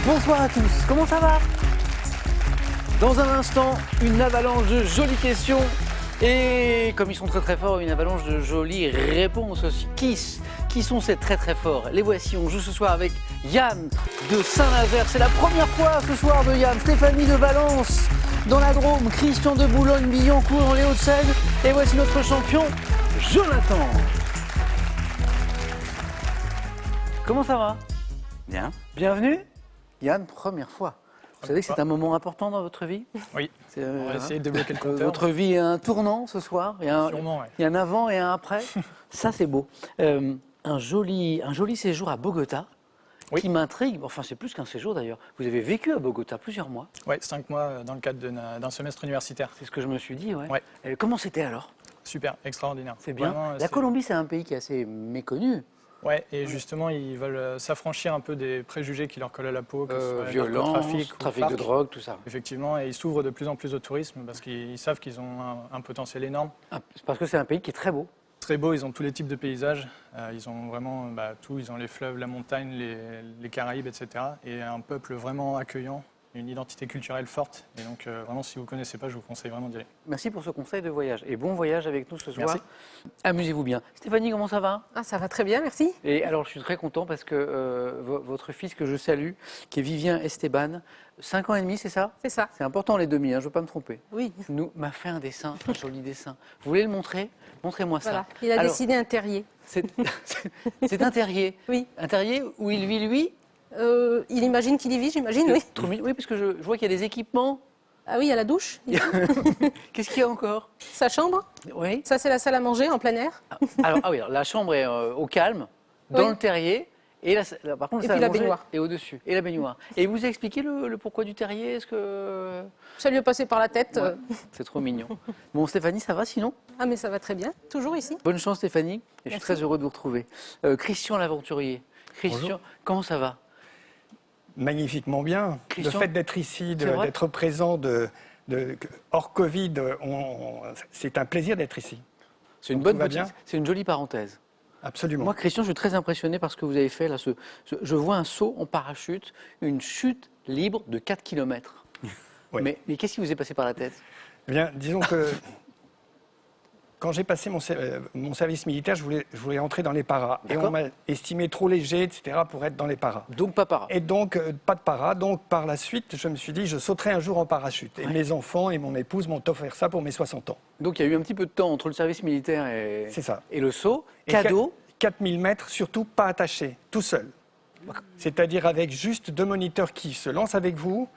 Bonsoir à tous, comment ça va? Dans un instant, une avalanche de jolies questions et comme ils sont très forts, une avalanche de jolies réponses aussi. Qui sont ces très forts? Les voici, on joue ce soir avec Yann de Saint-Nazaire. C'est la première fois ce soir de Yann. Stéphanie de Valence dans la Drôme, Christian de Boulogne-Billancourt dans les Hauts-de-Seine. Et voici notre champion, Jonathan. Comment ça va? Bien. Bienvenue. Yann, première fois. Vous savez que c'est un moment important dans votre vie? Oui, on va essayer de débloquer le compteur. Votre vie est un tournant ce soir. Sûrement, ouais. Il y a un avant et un après. Ça, c'est beau. Un joli séjour à Bogota qui m'intrigue. Enfin, c'est plus qu'un séjour d'ailleurs. Vous avez vécu à Bogota plusieurs mois. Oui, 5 mois dans le cadre d'un semestre universitaire. C'est ce que je me suis dit, ouais. Ouais. Comment c'était alors? Super, extraordinaire. C'est bien. Vraiment, La Colombie, c'est un pays qui est assez méconnu. Ouais, et justement, ils veulent s'affranchir un peu des préjugés qui leur collent à la peau, que ce soit Violence, trafic de drogue, tout ça. Effectivement, et ils s'ouvrent de plus en plus au tourisme parce qu'ils savent qu'ils ont un potentiel énorme. Parce que c'est un pays qui est très beau. Très beau, ils ont tous les types de paysages, ils ont vraiment tout, ils ont les fleuves, la montagne, les Caraïbes, etc. Et un peuple vraiment accueillant, une identité culturelle forte. Et donc vraiment, si vous ne connaissez pas, je vous conseille vraiment d'y aller. Merci pour ce conseil de voyage. Et bon voyage avec nous ce soir. Merci. Amusez-vous bien. Stéphanie, comment ça va? Ah, ça va très bien, merci. Et alors, je suis très content parce que votre fils que je salue, qui est Vivien Esteban, 5 ans et demi, c'est ça? C'est ça. C'est important les demi, je ne veux pas me tromper. Oui. M'a fait un dessin, un joli dessin. Vous voulez le montrer? Montrez-moi Voilà. ça. Il a Alors, dessiné un terrier. C'est un terrier. Oui. Un terrier où il vit lui? Il imagine qu'il y vit, j'imagine, oui. Trop mignon. Oui, parce que je vois qu'il y a des équipements. Ah oui, il y a la douche, Qu'est-ce qu'il y a encore? sa chambre. Oui. Ça, c'est la salle à manger en plein air. Alors la chambre est au calme, dans Oui. le terrier. Et là, par contre, Et ça puis la baignoire. Et au-dessus. Et la baignoire. Et il vous a expliqué le pourquoi du terrier? Est-ce que... Ça lui est passé par la tête. Ouais, c'est trop mignon. Bon, Stéphanie, ça va sinon? Ah, mais ça va très bien. Toujours ici. Bonne chance, Stéphanie. Et je suis Merci. très heureux de vous retrouver. Christian l'aventurier. Christian, Bonjour. comment ça va? Magnifiquement bien. Christian, le fait d'être ici, c'est vrai d'être présent, hors Covid, c'est un plaisir d'être ici. C'est une Donc, bonne tout va petite, bien c'est une jolie parenthèse. Absolument. Moi, Christian, je suis très impressionné par ce que vous avez fait là. Je vois un saut en parachute, une chute libre de 4 km. Oui. Mais qu'est-ce qui vous est passé par la tête? Eh bien, disons que quand j'ai passé mon service militaire, je voulais entrer dans les paras. Et D'accord. on m'a estimé trop léger, etc., pour être dans les paras. Donc pas para. Et donc, pas de para. Donc, par la suite, je me suis dit, je sauterai un jour en parachute. Et mes enfants et mon épouse m'ont offert ça pour mes 60 ans. Donc il y a eu un petit peu de temps entre le service militaire C'est ça. et le saut. Et Cadeau. 4000 mètres, surtout pas attaché, tout seul. C'est-à-dire avec juste 2 moniteurs qui se lancent avec vous,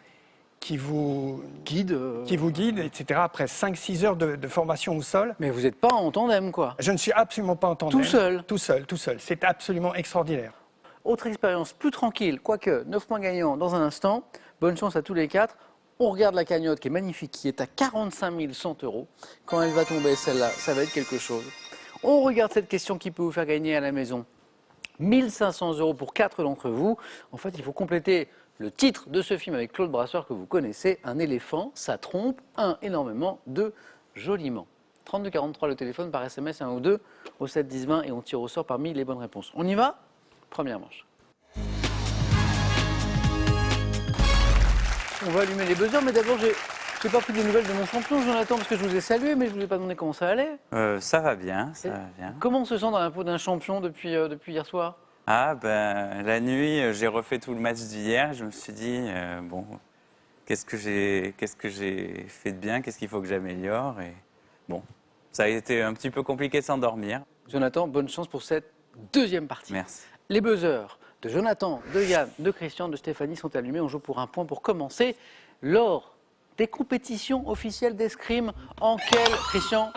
qui vous Guide. guident, etc. Après 5-6 heures de formation au sol. Mais vous n'êtes pas en tandem, quoi. Je ne suis absolument pas en tandem. Tout seul. Tout seul, tout seul. C'est absolument extraordinaire. Autre expérience plus tranquille, quoique 9 points gagnants dans un instant. Bonne chance à tous les 4. On regarde la cagnotte qui est magnifique, qui est à 45 100 €. Quand elle va tomber, celle-là, ça va être quelque chose. On regarde cette question qui peut vous faire gagner à la maison 1 500 € pour 4 d'entre vous. En fait, il faut compléter le titre de ce film avec Claude Brasseur que vous connaissez. Un éléphant, ça trompe. 1, énormément. 2, joliment. 32 43 le téléphone par SMS 1 ou 2 au 7 10 20 et on tire au sort parmi les bonnes réponses. On y va? Première manche. On va allumer les buzzers, mais d'abord, j'ai pas pris des nouvelles de mon champion, Jonathan, parce que je vous ai salué, mais je vous ai pas demandé comment ça allait. Ça va bien, ça va bien. Comment on se sent dans la peau d'un champion depuis hier soir? Ah ben la nuit, j'ai refait tout le match d'hier. Je me suis dit bon, qu'est-ce que j'ai fait de bien, qu'est-ce qu'il faut que j'améliore et bon, ça a été un petit peu compliqué de s'endormir. Jonathan, bonne chance pour cette deuxième partie. Merci. Les buzzers de Jonathan, de Yann, de Christian, de Stéphanie sont allumés. On joue pour un point pour commencer. Lors des compétitions officielles d'escrime, en quel... Christian?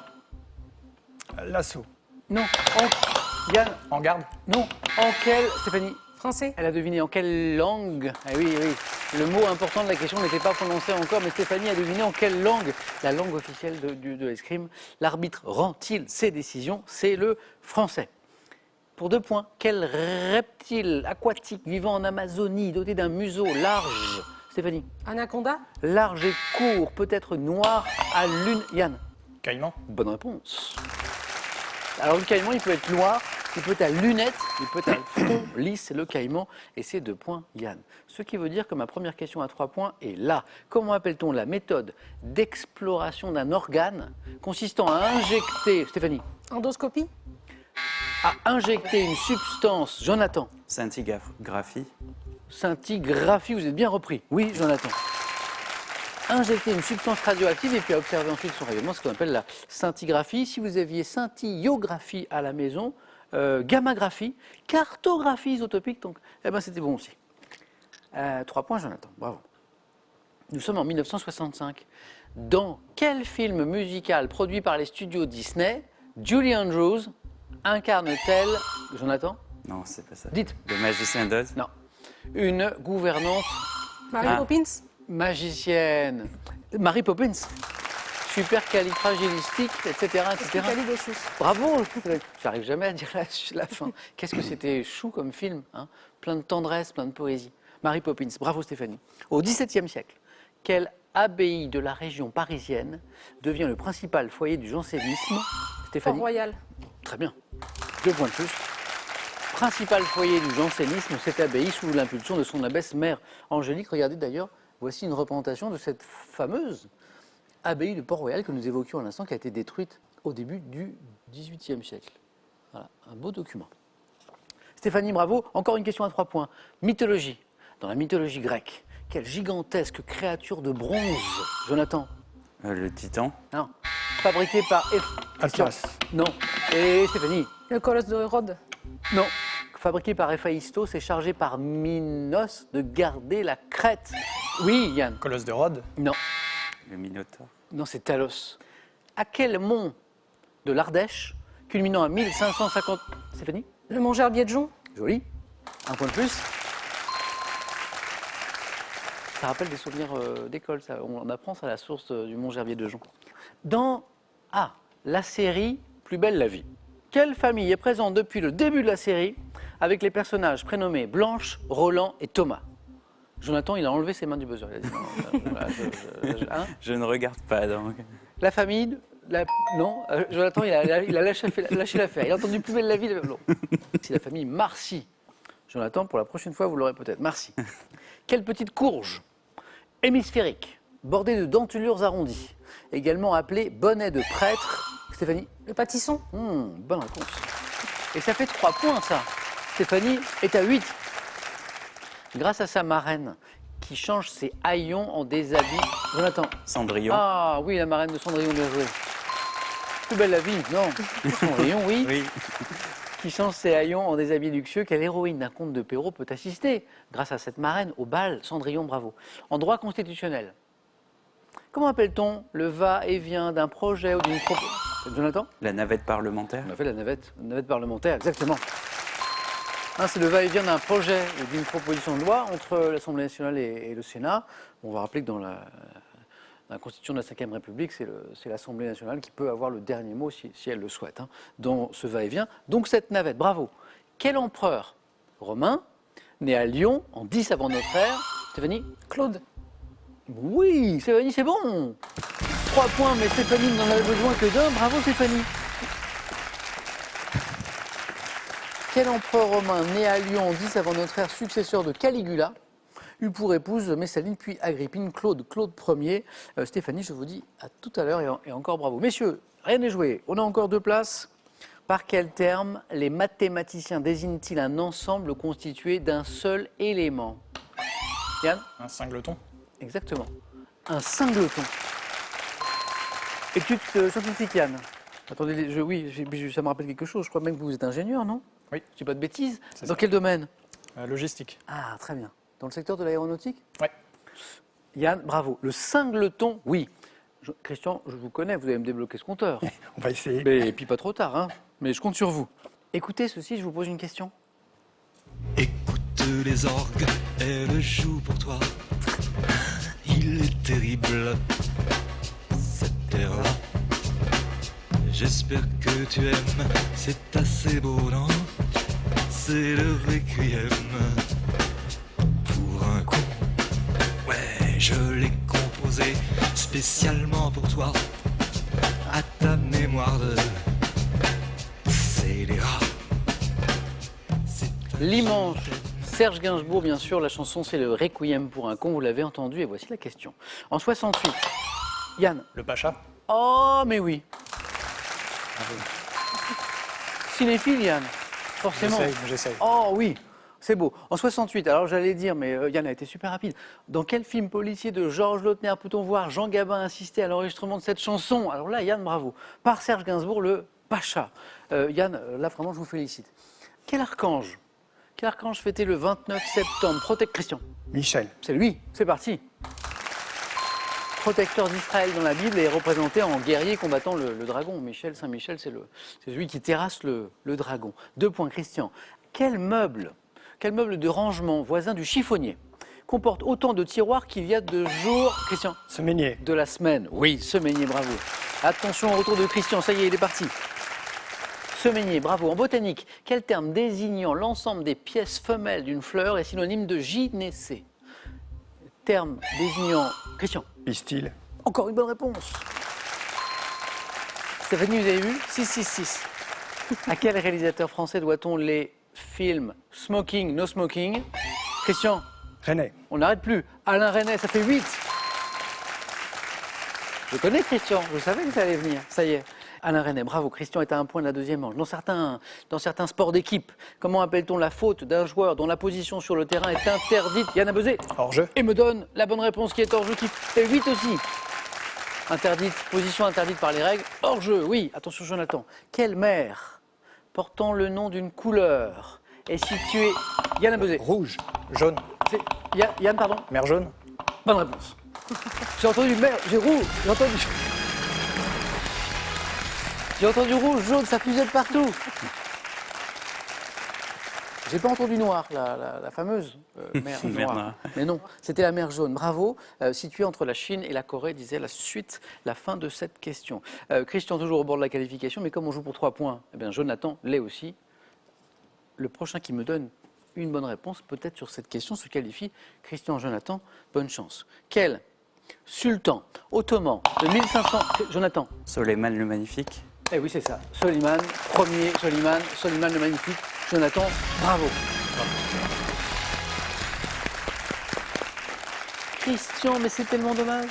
L'assaut. Non. Yann? En garde. Non. En quel... Stéphanie? Français. Elle a deviné en quelle langue? Ah oui, oui. Le mot important de la question n'était pas prononcé encore, mais Stéphanie a deviné en quelle langue, la langue officielle de l'escrime, l'arbitre rend-il ses décisions? C'est le français. Pour 2 points, quel reptile aquatique vivant en Amazonie, doté d'un museau large? Stéphanie? Anaconda. Large et court, peut-être noir à lune. Yann? Caïman. Bonne réponse. Alors le caïman, il peut être noir il peut être à lunettes, il peut être à front lisse, c'est le caïman, et c'est 2 points Yann. Ce qui veut dire que ma première question à 3 points est là. Comment appelle-t-on la méthode d'exploration d'un organe consistant à injecter, Stéphanie, Endoscopie? à injecter une substance, Jonathan, Scintigraphie. scintigraphie, vous êtes bien repris. Oui, Jonathan. Injecter une substance radioactive et puis à observer ensuite son rayonnement, ce qu'on appelle la scintigraphie. Si vous aviez scintilliographie à la maison, gammagraphie, cartographie isotopique, donc, eh ben, c'était bon aussi. 3 points, Jonathan, bravo. Nous sommes en 1965. Dans quel film musical produit par les studios Disney, Julie Andrews incarne-t-elle, Jonathan? Non, c'est pas ça. Dites. Le magicien d'Oz. Non. Une gouvernante Mary Ah. Poppins? magicienne. Mary Poppins. Supercalifragilistique, etc. etc. Calidocious. Bravo. J'arrive jamais à dire la fin. Qu'est-ce que c'était chou comme film, hein, plein de tendresse, plein de poésie. Mary Poppins. Bravo Stéphanie. Au XVIIe siècle, quelle abbaye de la région parisienne devient le principal foyer du jansénisme? Stéphanie. Port-Royal. Très bien. 2 points de plus. Principal foyer du jansénisme, cette abbaye sous l'impulsion de son abbesse mère Angélique. Regardez d'ailleurs, voici une représentation de cette fameuse abbaye de Port-Royal que nous évoquions à l'instant, qui a été détruite au début du XVIIIe siècle. Voilà, un beau document. Stéphanie, bravo. Encore une question à 3 points. Mythologie. Dans la mythologie grecque, quelle gigantesque créature de bronze, Jonathan? Le titan. Non. Fabriquée par... Atlas. Non. Et Stéphanie? Le colosse de Rhodes? Non. Fabriqué par Héphaïstos et chargé par Minos de garder la crête. Oui, Yann. Colosse de Rhodes? Non. Le minotaure. Non, c'est Talos. À quel mont de l'Ardèche, culminant à 1550... Stéphanie? Le Mont Gerbier de Jonc? Joli. 1 point de plus. Ça rappelle des souvenirs d'école, ça. On apprend ça à la source du Mont Gerbier de Jonc. Dans la série Plus belle la vie, quelle famille est présente depuis le début de la série avec les personnages prénommés Blanche, Roland et Thomas? Jonathan, il a enlevé ses mains du buzzer. Il a dit non, voilà, hein? Je ne regarde pas donc. La famille, non, Jonathan, il a lâché l'affaire. Il a entendu Plus belle la vie. Non. C'est la famille Marcy. Jonathan, pour la prochaine fois, vous l'aurez peut-être. Marcy. Quelle petite courge hémisphérique, bordée de dentelures arrondies, également appelée bonnet de prêtre. Stéphanie? Le pâtisson? Bonne réponse. Et ça fait 3 points, ça. Stéphanie est à 8. Grâce à sa marraine, qui change ses haillons en des habits. Jonathan? Cendrillon. Ah oui, la marraine de Cendrillon, bien joué. Plus belle la vie, non. Cendrillon, oui. Oui. Qui change ses haillons en des habits luxueux, quelle héroïne d'un conte de Perrault peut assister, grâce à cette marraine, au bal Cendrillon, bravo. En droit constitutionnel, comment appelle-t-on le va-et-vient d'un projet ou d'une proposition? Jonathan? La navette parlementaire. On a fait la navette parlementaire, exactement. Hein, c'est le va-et-vient d'un projet ou d'une proposition de loi entre l'Assemblée nationale et le Sénat. On va rappeler que dans la Constitution de la Ve République, c'est l'Assemblée nationale qui peut avoir le dernier mot, si elle le souhaite, hein, dans ce va-et-vient. Donc cette navette, bravo. Quel empereur romain, né à Lyon en 10 avant notre ère? Stéphanie? Claude? Oui, Stéphanie, c'est bon. 3 points, mais Stéphanie n'en avait besoin que d'un. Bravo Stéphanie. Quel empereur romain, né à Lyon en 10 avant notre ère, successeur de Caligula, eut pour épouse Messaline puis Agrippine, Claude Ier. Stéphanie, je vous dis à tout à l'heure et encore bravo. Messieurs, rien n'est joué, on a encore 2 places. Par quel terme les mathématiciens désignent-ils un ensemble constitué d'un seul élément? Yann? Un singleton? Exactement. Un singleton. Étude scientifique, Yann. Attendez, ça me rappelle quelque chose. Je crois même que vous êtes ingénieur, non? Oui. Je dis pas de bêtises. C'est Dans ça. quel domaine? Logistique? Ah, très bien. Dans le secteur de l'aéronautique? Ouais. Yann, bravo. Le singleton, oui. Christian, je vous connais, vous allez me débloquer ce compteur. On va essayer. Et puis pas trop tard, hein. Mais je compte sur vous. Écoutez ceci, je vous pose une question. Écoute les orgues, elle joue pour toi. Il est terrible, cette terre-là. J'espère que tu aimes, c'est assez beau, non? C'est le requiem pour un con. Ouais, je l'ai composé spécialement pour toi. À ta mémoire de scélérat. l'immense Serge Gainsbourg, bien sûr. La chanson, c'est le Requiem pour un con, vous l'avez entendu, et voici la question. En 68, Yann. Le Pacha. Oh, mais oui. Cinéphile, Yann, forcément. J'essaye. Oh oui, c'est beau. En 68, alors j'allais dire, mais Yann a été super rapide. Dans quel film policier de Georges Lautner peut-on voir Jean Gabin assister à l'enregistrement de cette chanson? Alors là, Yann, bravo. Par Serge Gainsbourg, le Pacha. Yann, là vraiment, je vous félicite. Quel archange fêtait le 29 septembre? Protect Christian. Michel. C'est lui, c'est parti. Protecteur d'Israël dans la Bible est représenté en guerrier combattant le dragon. Saint-Michel, c'est celui qui terrasse le dragon. 2 points, Christian. Quel meuble de rangement voisin du chiffonnier comporte autant de tiroirs qu'il y a de jours, Christian, Semainier. de la semaine? Oui, semainier, bravo. Attention au retour de Christian, ça y est, il est parti. Semainier, bravo. En botanique, quel terme désignant l'ensemble des pièces femelles d'une fleur est synonyme de gynécée? Terme désignant... Christian. Pistil. Encore une bonne réponse. Stéphanie, vous avez vu? 6. À quel réalisateur français doit-on les films Smoking, No Smoking? Christian, René. on n'arrête plus. Alain Resnais, ça fait 8. Je connais Christian, je savais que ça allait venir. Ça y est. Alain Resnais, bravo. Christian est à un point de la deuxième manche. Dans certains sports d'équipe, comment appelle-t-on la faute d'un joueur dont la position sur le terrain est interdite? Yann Abezé. Hors-jeu. Et me donne la bonne réponse qui est hors-jeu, qui fait 8 aussi. Interdite, position interdite par les règles. Hors-jeu, oui. Attention Jonathan. Quelle mer portant le nom d'une couleur est située... Yann Abezé. Rouge. Jaune. Yann, pardon. Mer jaune. Bonne réponse. J'ai entendu mer, j'ai rouge, j'ai entendu rouge, jaune, ça fusait de partout. J'ai pas entendu noir, la fameuse mer Mer noire. noire. Mais non, c'était la mer jaune. Bravo. Située entre la Chine et la Corée, disait la suite, la fin de cette question. Christian toujours au bord de la qualification, mais comme on joue pour 3 points, eh bien Jonathan l'est aussi. Le prochain qui me donne une bonne réponse, peut-être sur cette question, se qualifie. Christian, Jonathan, bonne chance. Quel sultan ottoman de 1500... Jonathan. Soleiman le Magnifique. Eh oui, c'est ça. Soliman, premier Soliman le Magnifique. Jonathan, bravo. Christian, mais c'est tellement dommage.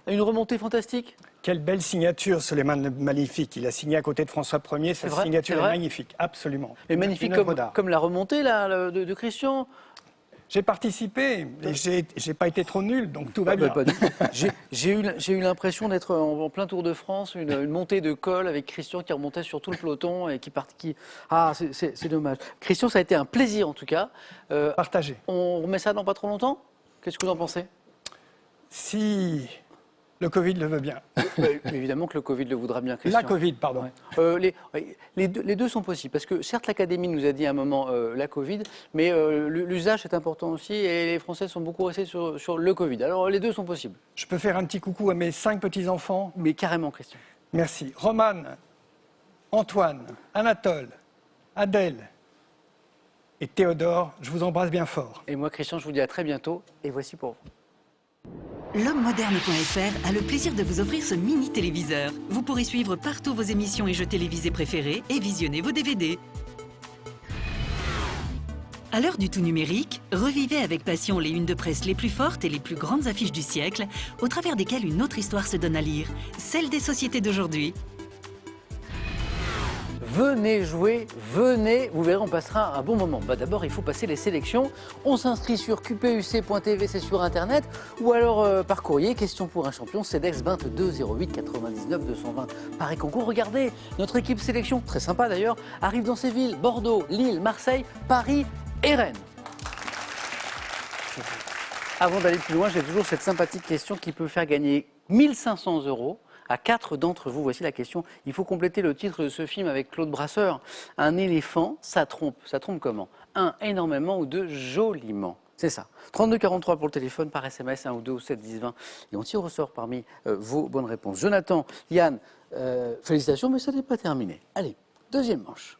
Une remontée fantastique. Quelle belle signature, Soleiman le Magnifique. Il a signé à côté de François Ier. Sa vrai, signature c'est est vrai. magnifique, absolument. Et magnifique Une œuvre d'art. comme la remontée là, de Christian. J'ai participé et j'ai pas été trop nul, donc tout va Ah, bien. bah, pas du tout. J'ai eu l'impression d'être en plein Tour de France, une montée de col avec Christian qui remontait sur tout le peloton et qui partit. Ah, c'est dommage. Christian, ça a été un plaisir en tout cas. Partagé. On remet ça dans pas trop longtemps? Qu'est-ce que vous en pensez? Si le Covid le veut bien. Évidemment que le Covid le voudra bien, Christian. La Covid, pardon. Les deux sont possibles, parce que certes l'Académie nous a dit à un moment la Covid, mais l'usage est important aussi et les Français sont beaucoup restés sur le Covid. Alors les deux sont possibles. Je peux faire un petit coucou à mes 5 petits-enfants. Mais carrément, Christian. Merci. Romane, Antoine, Anatole, Adèle et Théodore, je vous embrasse bien fort. Et moi, Christian, je vous dis à très bientôt, et voici pour vous. L'homme-moderne.fr a le plaisir de vous offrir ce mini-téléviseur. Vous pourrez suivre partout vos émissions et jeux télévisés préférés et visionner vos DVD. À l'heure du tout numérique, revivez avec passion les unes de presse les plus fortes et les plus grandes affiches du siècle, au travers desquelles une autre histoire se donne à lire, celle des sociétés d'aujourd'hui. Venez jouer, venez, vous verrez, on passera un bon moment. D'abord, il faut passer les sélections. On s'inscrit sur qpuc.tv, c'est sur Internet, ou alors par courrier, question pour un champion, CEDEX 22 08 99 220. Paris Concours, regardez, notre équipe sélection, très sympa d'ailleurs, arrive dans ces villes, Bordeaux, Lille, Marseille, Paris et Rennes. Avant d'aller plus loin, j'ai toujours cette sympathique question qui peut faire gagner 1500 € à 4 d'entre vous. Voici la question. Il faut compléter le titre de ce film avec Claude Brasseur. Un éléphant, ça trompe. Ça trompe comment? 1, énormément, ou 2, joliment. C'est ça. 32 43 pour le téléphone, par SMS, 1 ou 2 ou 7 10 20. Et on tire au sort parmi vos bonnes réponses. Jonathan, Yann, félicitations, mais ça n'est pas terminé. Allez, deuxième manche.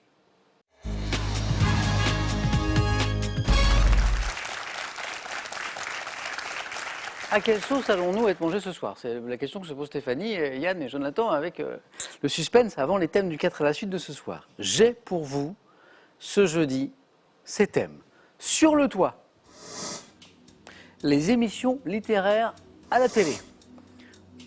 À quelle sauce allons-nous être mangés ce soir? C'est la question que se pose Stéphanie, Yann et Jonathan avec le suspense avant les thèmes du 4 à la suite de ce soir. J'ai pour vous, ce jeudi, ces thèmes. Sur le toit, les émissions littéraires à la télé.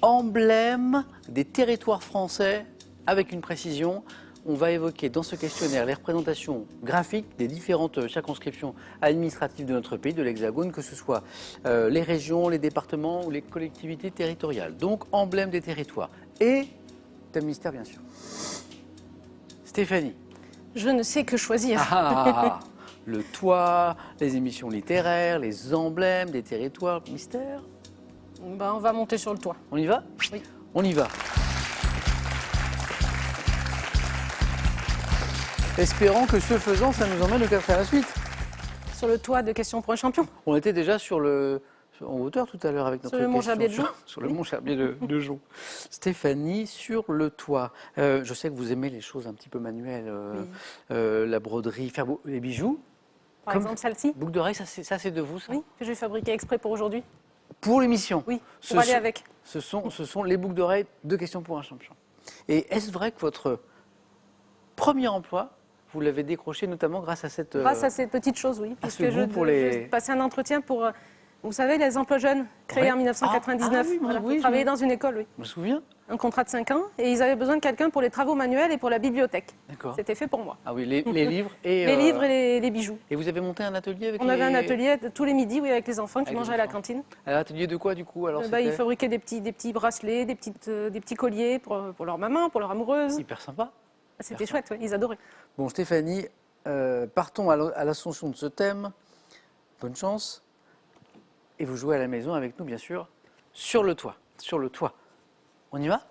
Emblème des territoires français, avec une précision. On va évoquer dans ce questionnaire les représentations graphiques des différentes circonscriptions administratives de notre pays, de l'Hexagone, que ce soit les régions, les départements ou les collectivités territoriales. Donc, emblème des territoires. Et thème mystère, bien sûr. Stéphanie. Je ne sais que choisir. Le toit, les émissions littéraires, les emblèmes des territoires, mystère. Ben, on va monter sur le toit. On y va? Oui. On y va. Espérons que ce faisant, ça nous emmène au 4 à la suite. Sur le toit de questions pour un champion. On était déjà en hauteur tout à l'heure avec notre Sur le mont question Gerbier de Jonc. sur le mont Gerbier de Jonc. Stéphanie, sur le toit. Je sais que vous aimez les choses un petit peu manuelles, la broderie, faire les bijoux. Par Comme- exemple, celle-ci. Boucle d'oreille, ça c'est de vous, ça? Oui, que j'ai fabriqué exprès pour aujourd'hui. Pour l'émission. Oui, Ce pour aller sont- avec. Ce sont les boucles d'oreilles de questions pour un champion. Et est-ce vrai que votre premier emploi, vous l'avez décroché notamment grâce à cette... Grâce à ces petites choses, oui. à ce Puisque goût pour les- j'ai passé un entretien pour, vous savez, les emplois jeunes, créés Ouais. en 1999. Ah oui, Voilà, oui, pour travailler je- dans une école, oui. Je me souviens. Un contrat de 5 ans. Et ils avaient besoin de quelqu'un pour les travaux manuels et pour la bibliothèque. D'accord. C'était fait pour moi. Ah oui, les livres et... Les livres et les bijoux. Et vous avez monté un atelier avec On avait un atelier tous les midis, oui, avec les enfants qui Avec les mangeaient à la enfants. cantine. Un atelier de quoi, du coup alors Ils c'était fabriquaient des petits bracelets, des petits colliers pour leur maman, pour leur amoureuse. hyper sympa. C'était chouette, ouais, ils adoraient. Bon, Stéphanie, partons à l'ascension de ce thème. Bonne chance. Et vous jouez à la maison avec nous, bien sûr, sur le toit. Sur le toit. On y va?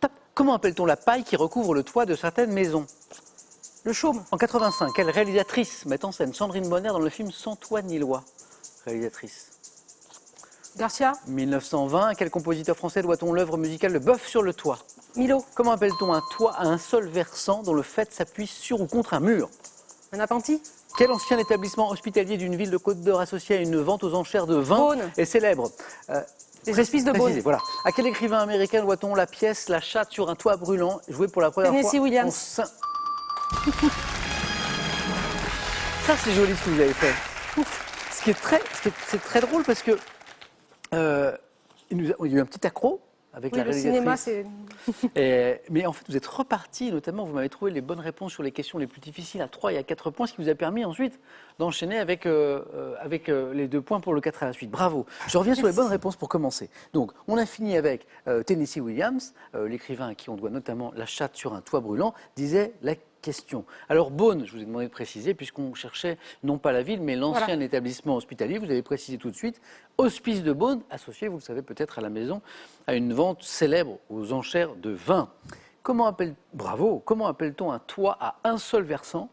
Top. Comment appelle-t-on la paille qui recouvre le toit de certaines maisons? Le chaume, En 85, quelle réalisatrice met en scène Sandrine Bonner dans le film Sans toi ni loi? Réalisatrice. Garcia, 1920, quel compositeur français doit-on l'œuvre musicale Le Bœuf sur le toit? Milo, Comment appelle-t-on un toit à un seul versant dont le faîte s'appuie sur ou contre un mur? un appentis, Quel ancien établissement hospitalier d'une ville de Côte d'Or associé à une vente aux enchères de vin Beaune. est célèbre? Les hospices de Beaune. Précisez, voilà. À quel écrivain américain doit-on la pièce La chatte sur un toit brûlant, jouée pour la première Tennessee fois Williams. en Ça, c'est joli ce que vous avez fait. C'est très drôle parce que il y a eu un petit accro avec Oui, la le réalisatrice. cinéma, c'est... Mais en fait, vous êtes reparti, notamment, vous m'avez trouvé les bonnes réponses sur les questions les plus difficiles à 3 et à 4 points, ce qui vous a permis ensuite d'enchaîner avec les 2 points pour le 4 à la suite. Bravo. Je reviens sur les bonnes réponses pour commencer. Donc, on a fini avec Tennessee Williams, l'écrivain à qui on doit notamment La chatte sur un toit brûlant, disait la question. Alors, Beaune, je vous ai demandé de préciser, puisqu'on cherchait non pas la ville, mais l'ancien Voilà. établissement hospitalier. Vous avez précisé tout de suite, Hospice de Beaune, associé, vous le savez peut-être à la maison, à une vente célèbre aux enchères de vin. Bravo, comment appelle-t-on un toit à un seul versant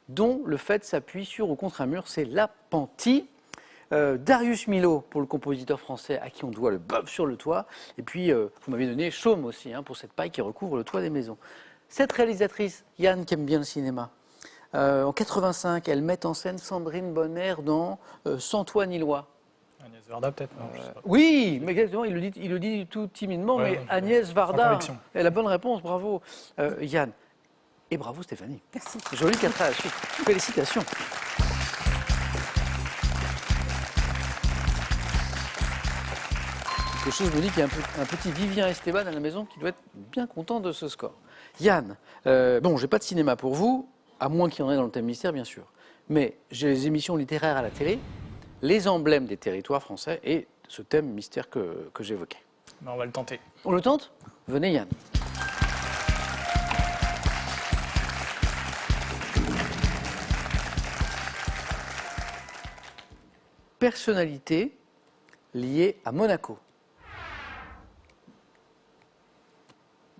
dont le faîte s'appuie sur ou contre un mur? C'est l'appentis. Darius Milhaud pour le compositeur français à qui on doit Le Bœuf sur le toit. Et puis, vous m'avez donné Chaume aussi pour cette paille qui recouvre le toit des maisons. Cette réalisatrice, Yann, qui aime bien le cinéma, en 85, elle met en scène Sandrine Bonner dans Sans toi ni loi. Agnès Varda, peut-être non, je sais pas. Oui, mais exactement, il le dit tout timidement, Ouais, mais Agnès sans Varda conviction. est la bonne réponse, bravo Yann. Et bravo Stéphanie. Merci. Joli 4 à la suite. Félicitations. Quelque chose me dit qu'il y a un petit Vivien Esteban à la maison qui doit être bien content de ce score. Yann, bon, j'ai pas de cinéma pour vous, à moins qu'il y en ait dans le thème mystère, bien sûr. Mais j'ai les émissions littéraires à la télé, les emblèmes des territoires français et ce thème mystère que j'évoquais. Mais on va le tenter. On le tente? Venez Yann. Personnalité liée à Monaco.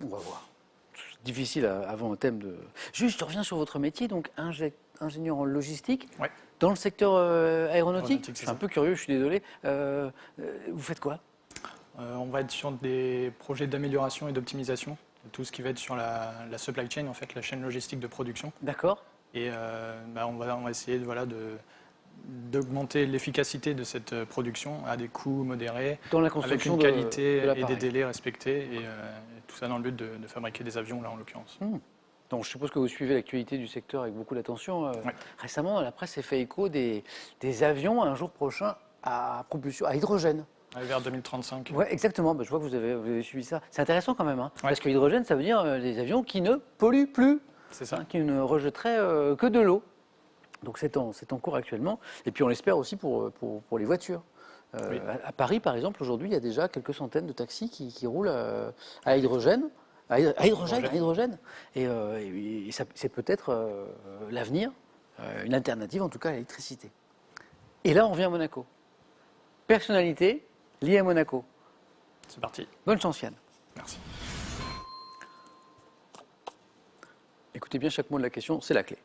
On va voir. C'est difficile avant un thème de... Juste, je reviens sur votre métier, donc ingénieur en logistique. Ouais. Dans le secteur aéronautique, Aéronautique, je c'est suis un ça. peu curieux, je suis désolé. Vous faites quoi? On va être sur des projets d'amélioration et d'optimisation, tout ce qui va être sur la supply chain, en fait, la chaîne logistique de production. D'accord. Et on va essayer d'augmenter l'efficacité de cette production à des coûts modérés, Dans la avec construction une de qualité et l'appareil. des délais respectés, et tout ça dans le but de fabriquer des avions, là en l'occurrence. Donc, je suppose que vous suivez l'actualité du secteur avec beaucoup d'attention. Récemment, la presse s'est fait écho des avions un jour prochain à propulsion à hydrogène. Vers 2035. Oui, exactement. Je vois que vous avez suivi ça. C'est intéressant quand même, hein, parce que l'hydrogène, ça veut dire des avions qui ne polluent plus, C'est ça. qui ne rejetteraient que de l'eau. Donc c'est en cours actuellement. Et puis on l'espère aussi pour les voitures. Oui. À Paris, par exemple, aujourd'hui, il y a déjà quelques centaines de taxis qui roulent à hydrogène. À hydrogène. Et c'est peut-être l'avenir, une alternative en tout cas à l'électricité. Et là, on revient à Monaco. Personnalité liée à Monaco. C'est parti. Bonne chance, Yann. Merci. Écoutez bien chaque mot de la question, c'est la clé.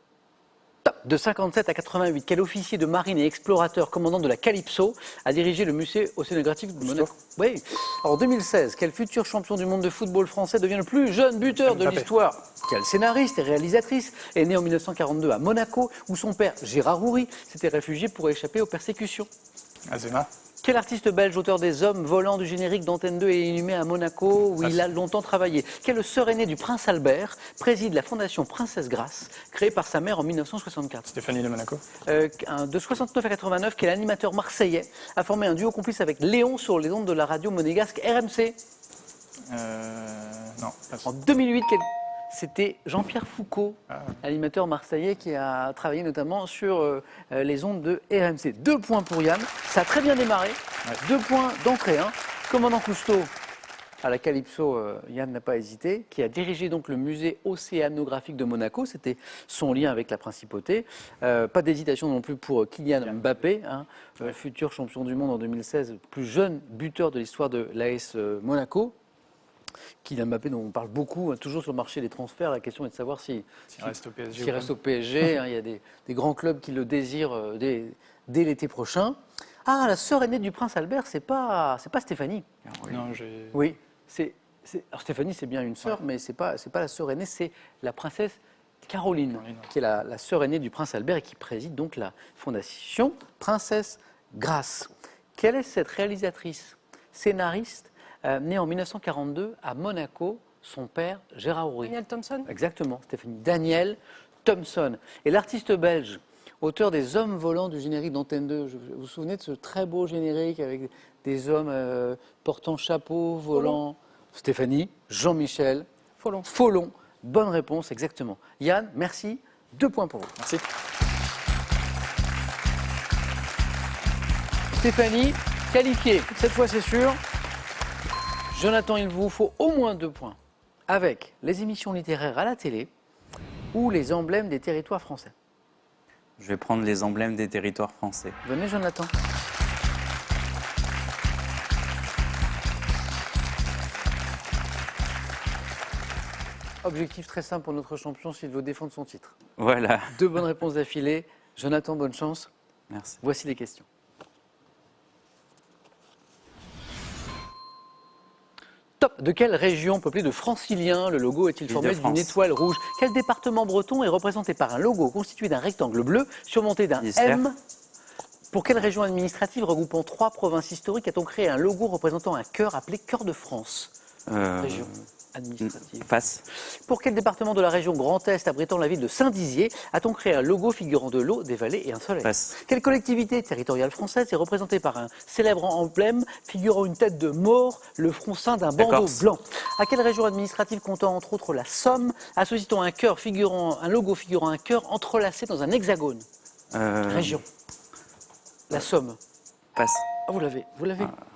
Top. De 57 à 88, quel officier de marine et explorateur commandant de la Calypso a dirigé le musée océanographique de Monaco? Oui. En 2016, quel futur champion du monde de football français devient le plus jeune buteur de Mbappé. l'histoire? Quelle scénariste et réalisatrice est née en 1942 à Monaco, où son père, Gérard Houry, s'était réfugié pour échapper aux persécutions? Azema. Quel artiste belge, auteur des Hommes volants du générique d'Antenne 2, est inhumé à Monaco, où il a longtemps travaillé? Quel sœur aîné du prince Albert préside la fondation Princesse Grasse, créée par sa mère en 1964? Stéphanie de Monaco. De 69 à 89, quel animateur marseillais a formé un duo complice avec Léon sur les ondes de la radio monégasque RMC? Non. Pas En 2008, c'était Jean-Pierre Foucault, animateur marseillais, qui a travaillé notamment sur les ondes de RMC. 2 points pour Yann, ça a très bien démarré, 2 points d'entrée. Commandant Cousteau, à la Calypso, Yann n'a pas hésité, qui a dirigé donc le musée océanographique de Monaco, c'était son lien avec la principauté. Pas d'hésitation non plus pour Kylian Mbappé, futur champion du monde en 2016, plus jeune buteur de l'histoire de l'AS Monaco. Kylian Mbappé, dont on parle beaucoup, toujours sur le marché des transferts. La question est de savoir s'il reste au PSG. s'il reste au PSG. Il y a des grands clubs qui le désirent dès l'été prochain. Ah, la sœur aînée du prince Albert, c'est pas Stéphanie. Non, j'ai. Oui, alors Stéphanie, c'est bien une sœur, mais c'est pas la sœur aînée, c'est la princesse Caroline, qui est la sœur aînée du prince Albert et qui préside donc la fondation Princesse Grasse. Quelle est cette réalisatrice, scénariste, née en 1942 à Monaco, son père Gérard Houry? Daniel Thompson. Exactement, Stéphanie. Daniel Thompson. Et l'artiste belge, auteur des Hommes volants du générique d'Antenne 2. Vous vous souvenez de ce très beau générique avec des hommes portant chapeau, volant? Stéphanie, Jean-Michel Follon. Bonne réponse, exactement. Yann, merci. 2 points pour vous. Merci. Stéphanie, qualifiée. Cette fois, c'est sûr. Jonathan, il vous faut au moins 2 points avec les émissions littéraires à la télé ou les emblèmes des territoires français. Je vais prendre les emblèmes des territoires français. Venez, Jonathan. Objectif très simple pour notre champion s'il veut défendre son titre. Voilà. 2 bonnes réponses d'affilée. Jonathan, bonne chance. Merci. Voici les questions. Top. De quelle région peuplée de franciliens le logo est-il formé d'une Île-de-France. étoile rouge? Quel département breton est représenté par un logo constitué d'un rectangle bleu surmonté d'un Isère. M? Pour quelle région administrative regroupant 3 provinces historiques a-t-on créé un logo représentant un cœur appelé Cœur de France? Région administrative. Passe. Pour quel département de la région Grand Est abritant la ville de Saint-Dizier a-t-on créé un logo figurant de l'eau, des vallées et un soleil? Passe. Quelle collectivité territoriale française est représentée par un célèbre emblème figurant une tête de mort, le front ceint d'un bandeau Corse. blanc? À quelle région administrative comptant entre autres la Somme associe-t-on un logo figurant un cœur entrelacé dans un hexagone? Région. La Somme. Passe. Ah, vous l'avez.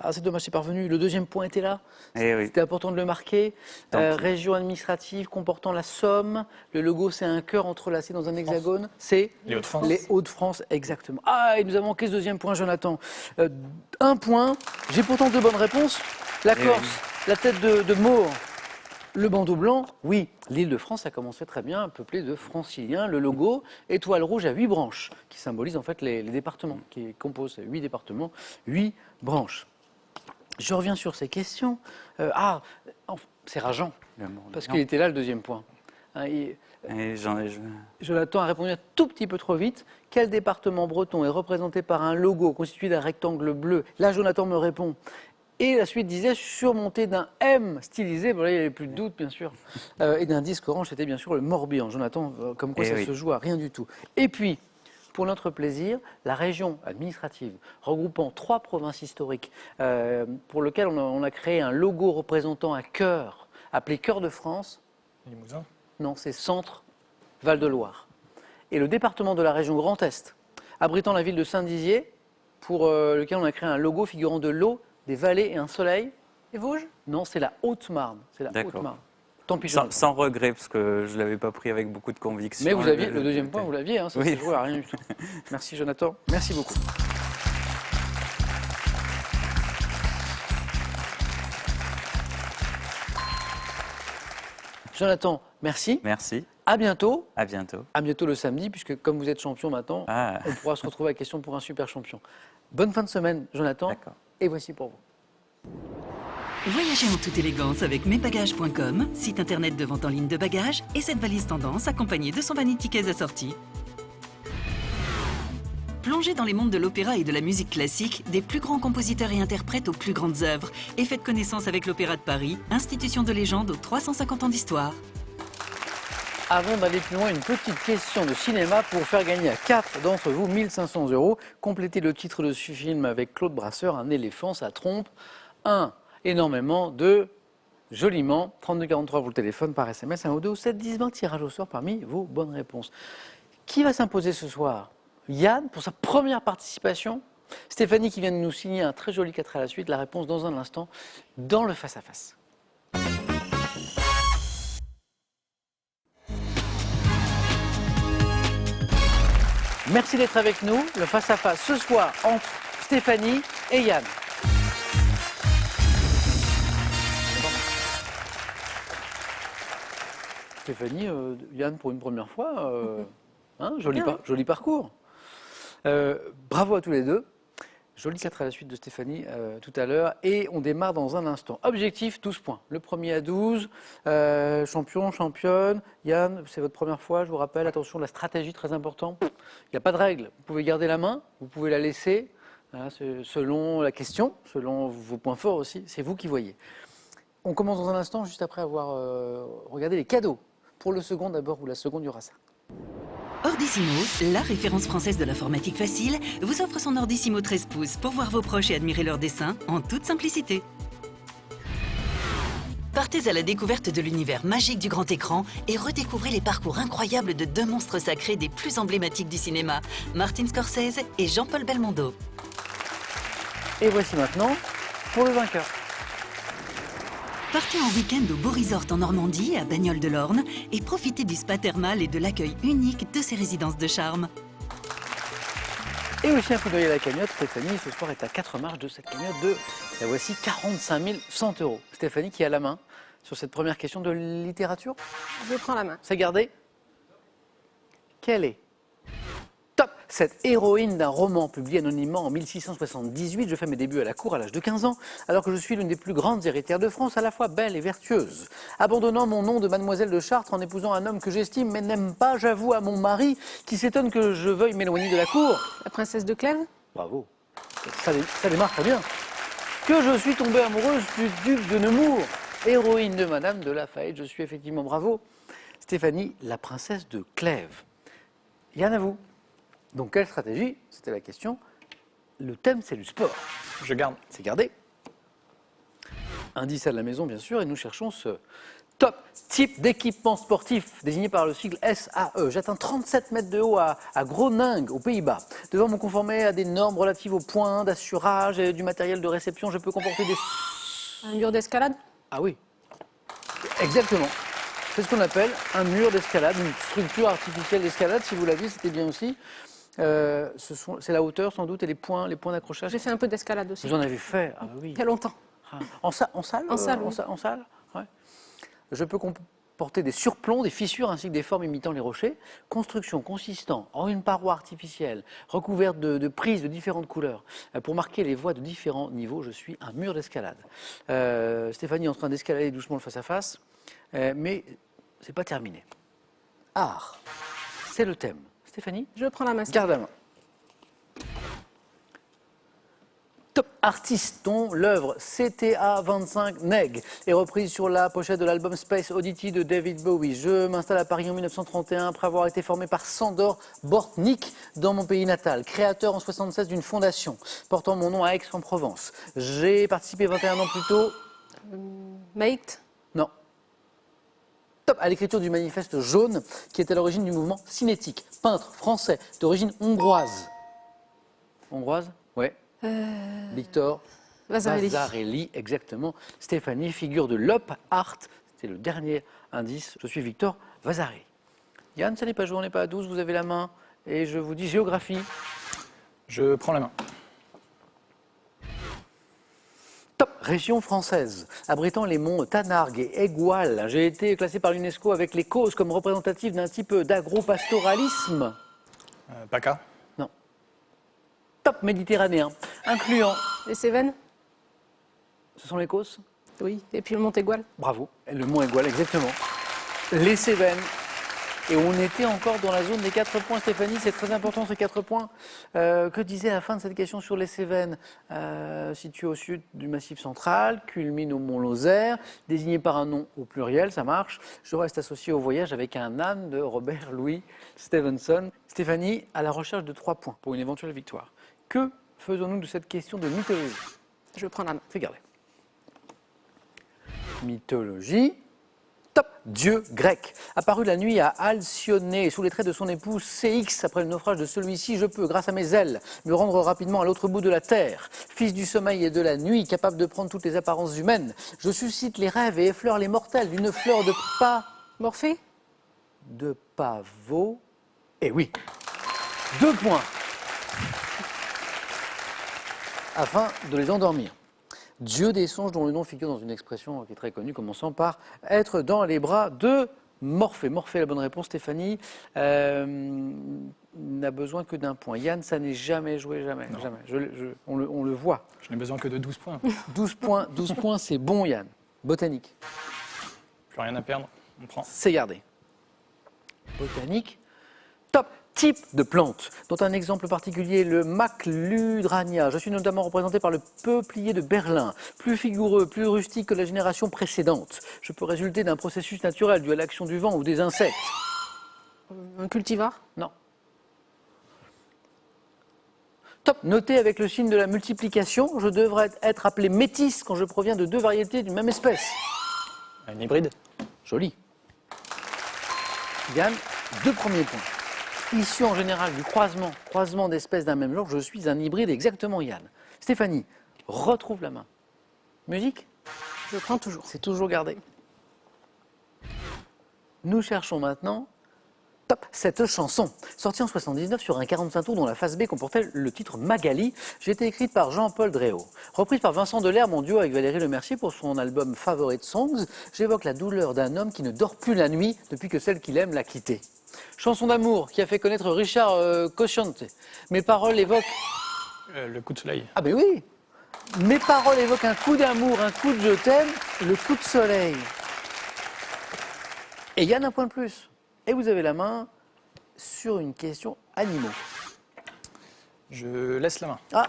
Ah, c'est dommage, c'est parvenu. Le 2e point était là. Eh oui. C'était important de le marquer. Tant pis. Région administrative comportant la Somme. Le logo, c'est un cœur entrelacé dans un hexagone. C'est Les Hauts-de-France. Les Hauts-de-France, exactement. Ah, il nous a manqué ce 2e point, Jonathan. 1 point. J'ai pourtant 2 bonnes réponses. La Eh Corse, oui. la tête de Maure. Le bandeau blanc, oui. L'Île-de-France a commencé très bien, peuplée de franciliens. Le logo, étoile rouge à 8 branches, qui symbolise en fait les départements, qui composent 8 départements, 8 branches. Je reviens sur ces questions. C'est rageant, L'amour de parce Jean. qu'il était là le 2e point. Et Jonathan a répondu un tout petit peu trop vite. Quel département breton est représenté par un logo constitué d'un rectangle bleu? Là, Jonathan me répond. Et la suite disait surmonté d'un M stylisé, bon là il n'y avait plus de doute bien sûr, et d'un disque orange, c'était bien sûr le Morbihan. Jonathan, comme quoi Eh ça oui. se joue à rien du tout. Et puis, pour notre plaisir, la région administrative regroupant 3 provinces historiques, pour lequel on a créé un logo représentant un cœur, appelé Cœur de France. Limousin. Non, c'est Centre Val-de-Loire. Et le département de la région Grand Est, abritant la ville de Saint-Dizier, pour lequel on a créé un logo figurant de l'eau, des vallées et un soleil. Les Vosges? Non, c'est la Haute-Marne. C'est la D'accord. Haute-Marne. Tant pis, Sans, Jonathan. sans regret, parce que je ne l'avais pas pris avec beaucoup de conviction. Mais vous aviez, le deuxième point, vous l'aviez, hein, ça Oui. ne se joue à rien du tout. Merci Jonathan, merci beaucoup. Jonathan, merci. Merci, À bientôt. à bientôt. À bientôt le samedi, puisque comme vous êtes champion maintenant, Ah. on pourra se retrouver à Question pour un super champion. Bonne fin de semaine, Jonathan. D'accord. Et voici pour vous. Voyagez en toute élégance avec mesbagages.com, site internet de vente en ligne de bagages, et cette valise tendance accompagnée de son vanity case assorti. Plongez dans les mondes de l'opéra et de la musique classique, des plus grands compositeurs et interprètes aux plus grandes œuvres, et faites connaissance avec l'Opéra de Paris, institution de légende aux 350 ans d'histoire. Avant d'aller plus loin, une petite question de cinéma pour faire gagner à 4 d'entre vous 1500 €. Complétez le titre de ce film avec Claude Brasseur, un éléphant, ça trompe. 1. Énormément. 2. Joliment. 3243 pour le téléphone, par SMS, 1 ou 2 ou 7 10 20, tirage au sort parmi vos bonnes réponses. Qui va s'imposer ce soir? Yann, pour sa première participation. Stéphanie qui vient de nous signer un très joli 4 à la suite. La réponse dans un instant dans le face-à-face. Merci d'être avec nous. Le face-à-face ce soir entre Stéphanie et Yann. Stéphanie, Yann pour une première fois, hein, joli parcours. Bravo à tous les deux. Joli 4 à la suite de Stéphanie tout à l'heure. Et on démarre dans un instant. Objectif, 12 points. Le premier à 12. Champion, championne. Yann, c'est votre première fois, je vous rappelle. Attention, la stratégie, très important. Il n'y a pas de règle. Vous pouvez garder la main, vous pouvez la laisser. Voilà, selon la question, selon vos points forts aussi. C'est vous qui voyez. On commence dans un instant, juste après avoir regardé les cadeaux. Pour le second d'abord, ou la seconde, il y aura ça. Ordissimo, la référence française de l'informatique facile, vous offre son Ordissimo 13 pouces pour voir vos proches et admirer leurs dessins en toute simplicité. Partez à la découverte de l'univers magique du grand écran et redécouvrez les parcours incroyables de 2 monstres sacrés des plus emblématiques du cinéma, Martin Scorsese et Jean-Paul Belmondo. Et voici maintenant pour le vainqueur. Partez en week-end au Beau Resort en Normandie, à Bagnoles de l'Orne, et profitez du spa thermal et de l'accueil unique de ces résidences de charme. Et aussi un coup d'œil à la cagnotte. Stéphanie, ce soir, est à 4 marches de cette cagnotte de, la voici, 45 100 €. Stéphanie qui a la main sur cette première question de littérature. Je prends la main. C'est gardé. Quelle est, top, cette héroïne d'un roman publié anonymement en 1678? Je fais mes débuts à la cour à l'âge de 15 ans, alors que je suis l'une des plus grandes héritières de France, à la fois belle et vertueuse. Abandonnant mon nom de mademoiselle de Chartres en épousant un homme que j'estime mais n'aime pas, j'avoue à mon mari, qui s'étonne que je veuille m'éloigner de la cour. La princesse de Clèves? Bravo, ça démarre très bien. Que je suis tombée amoureuse du duc de Nemours, héroïne de Madame de Lafayette, je suis effectivement, bravo. Stéphanie, la princesse de Clèves. Yann, à vous. Donc, quelle stratégie? C'était la question. Le thème, c'est du sport. Je garde. C'est gardé. Indice à la maison, bien sûr, et nous cherchons ce top type d'équipement sportif désigné par le sigle SAE. J'atteins 37 mètres de haut à Groningen, aux Pays-Bas. Devant me conformer à des normes relatives aux points d'assurage et du matériel de réception, je peux comporter des... Un mur d'escalade? Ah oui, exactement. C'est ce qu'on appelle un mur d'escalade, une structure artificielle d'escalade. Si vous l'aviez, c'était bien aussi. C'est la hauteur sans doute et les points d'accrochage. J'ai fait un peu d'escalade aussi. Vous en avez fait? Ah oui. Il y a longtemps. Ah. En salle En salle, oui. En salle, ouais. Je peux comporter des surplombs, des fissures ainsi que des formes imitant les rochers. Construction consistant en une paroi artificielle recouverte de prises de différentes couleurs. Pour marquer les voies de différents niveaux, je suis un mur d'escalade. Stéphanie est en train d'escalader doucement le face-à-face, mais c'est pas terminé. Art, c'est le thème. Stéphanie, Je prends la main. garde la main. Top artiste dont l'œuvre CTA25 Neg est reprise sur la pochette de l'album Space Oddity de David Bowie. Je m'installe à Paris en 1931 après avoir été formé par Sandor Bortnik dans mon pays natal, créateur en 1976 d'une fondation portant mon nom à Aix-en-Provence. J'ai participé 21 ans plus tôt. Maït, Non. Top à l'écriture du manifeste jaune qui est à l'origine du mouvement cinétique. Peintre français d'origine hongroise. Hongroise? Ouais. Victor Vasarely. Vasarely, exactement. Stéphanie, figure de l'op art. C'est le dernier indice. Je suis Victor Vasarely. Yann, ça n'est pas joué, on n'est pas à 12, vous avez la main. Et je vous dis géographie. Je prends la main. Top région française, abritant les monts Tanargue et Aigual. J'ai été classé par l'UNESCO avec les causes comme représentatives d'un type d'agropastoralisme. PACA. Non. Top méditerranéen, incluant. les Cévennes. Ce sont les causes? Oui. Et puis le Montégoal. Bravo, le mont Aigual, exactement. Les Cévennes. Et on était encore dans la zone des 4 points, Stéphanie, c'est très important ces 4 points. Que disait à la fin de cette question sur les Cévennes? Situé au sud du Massif central, culmine au mont Lozère, désigné par un nom au pluriel, ça marche. Je reste associé au voyage avec un âne de Robert Louis Stevenson. Stéphanie, à la recherche de 3 points pour une éventuelle victoire. Que faisons-nous de cette question de mythologie? Je prends la main. C'est gardé. Mythologie. Top, dieu grec. Apparu la nuit à Alcyone, sous les traits de son époux CX, après le naufrage de celui-ci, je peux, grâce à mes ailes, me rendre rapidement à l'autre bout de la terre. Fils du sommeil et de la nuit, capable de prendre toutes les apparences humaines, je suscite les rêves et effleure les mortels d'une fleur de pas... Morphée. de pavot. Eh oui, 2 points. Afin de les endormir. Dieu des songes dont le nom figure dans une expression qui est très connue, commençant par être dans les bras de Morphée. Morphée, la bonne réponse, Stéphanie. N'a besoin que d'un point. Yann, ça n'est jamais joué, jamais. On le voit. Je n'ai besoin que de 12 points. 12 points, c'est bon, Yann. Botanique, Plus rien à perdre. On prend. c'est gardé. Botanique, top. Type de plante, dont un exemple particulier, le Macludrania. Je suis notamment représenté par le peuplier de Berlin, plus vigoureux, plus rustique que la génération précédente. Je peux résulter d'un processus naturel dû à l'action du vent ou des insectes. Un cultivar. Non. Top, noté avec le signe de la multiplication, je devrais être appelé métis quand je proviens de 2 variétés d'une même espèce. Un hybride. Joli. Yann, 2 premiers points. Issu en général du croisement d'espèces d'un même genre, je suis un hybride exactement, Yann. Stéphanie, retrouve la main. Musique? Je prends toujours. C'est toujours gardé. Nous cherchons maintenant top, cette chanson. Sortie en 79 sur un 45 tours dont la face B comportait le titre Magali, j'ai été écrite par Jean-Paul Dréau. Reprise par Vincent Delerme en duo avec Valérie Lemercier pour son album Favorite Songs, j'évoque la douleur d'un homme qui ne dort plus la nuit depuis que celle qu'il aime l'a quitté. Chanson d'amour qui a fait connaître Richard Cocciante. Mes paroles évoquent... Le coup de soleil. Ah ben oui. Mes paroles évoquent un coup d'amour, un coup de je t'aime, le coup de soleil. Et Yann, un point de plus. Et vous avez la main sur une question animaux. Je laisse la main. Ah,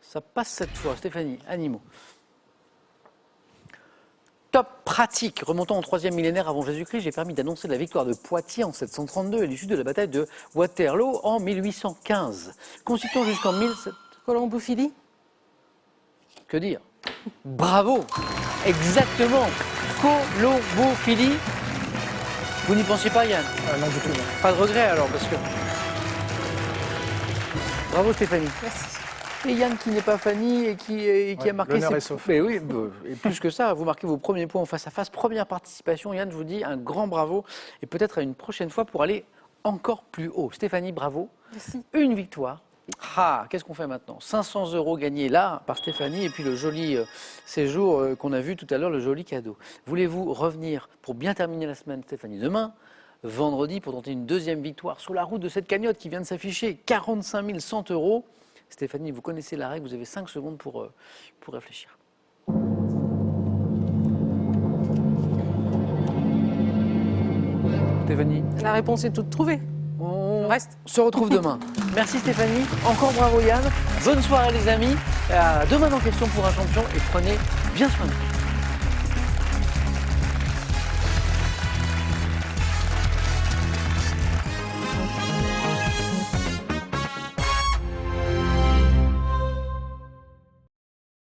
ça passe cette fois, Stéphanie, animaux. Top pratique. Remontant au 3e millénaire avant Jésus-Christ, j'ai permis d'annoncer la victoire de Poitiers en 732 et l'issue de la bataille de Waterloo en 1815. Constituant jusqu'en 1700... Colombophilie. Que dire? Bravo. Exactement. Colombophilie. Vous n'y pensiez pas, Yann? Non, du tout. Non. Pas de regret alors, parce que... Bravo Stéphanie. Merci. Et Yann qui n'est pas Fanny et qui a marqué... l'honneur est sauf. Mais oui, et plus que ça, vous marquez vos premiers points en face à face. Première participation, Yann, je vous dis un grand bravo. Et peut-être à une prochaine fois pour aller encore plus haut. Stéphanie, bravo. Merci. Une victoire. Ah, qu'est-ce qu'on fait maintenant? 500 € gagnés là par Stéphanie et puis le joli séjour qu'on a vu tout à l'heure, le joli cadeau. Voulez-vous revenir pour bien terminer la semaine, Stéphanie? Demain, vendredi, pour tenter une deuxième victoire sur la route de cette cagnotte qui vient de s'afficher, 45 100 €. Stéphanie, vous connaissez la règle, vous avez 5 secondes pour réfléchir. Stéphanie, La réponse est toute trouvée. on Reste. se retrouve demain. Merci Stéphanie, encore bravo Yann. Bonne soirée les amis. À demain dans Question pour un champion et prenez bien soin de vous.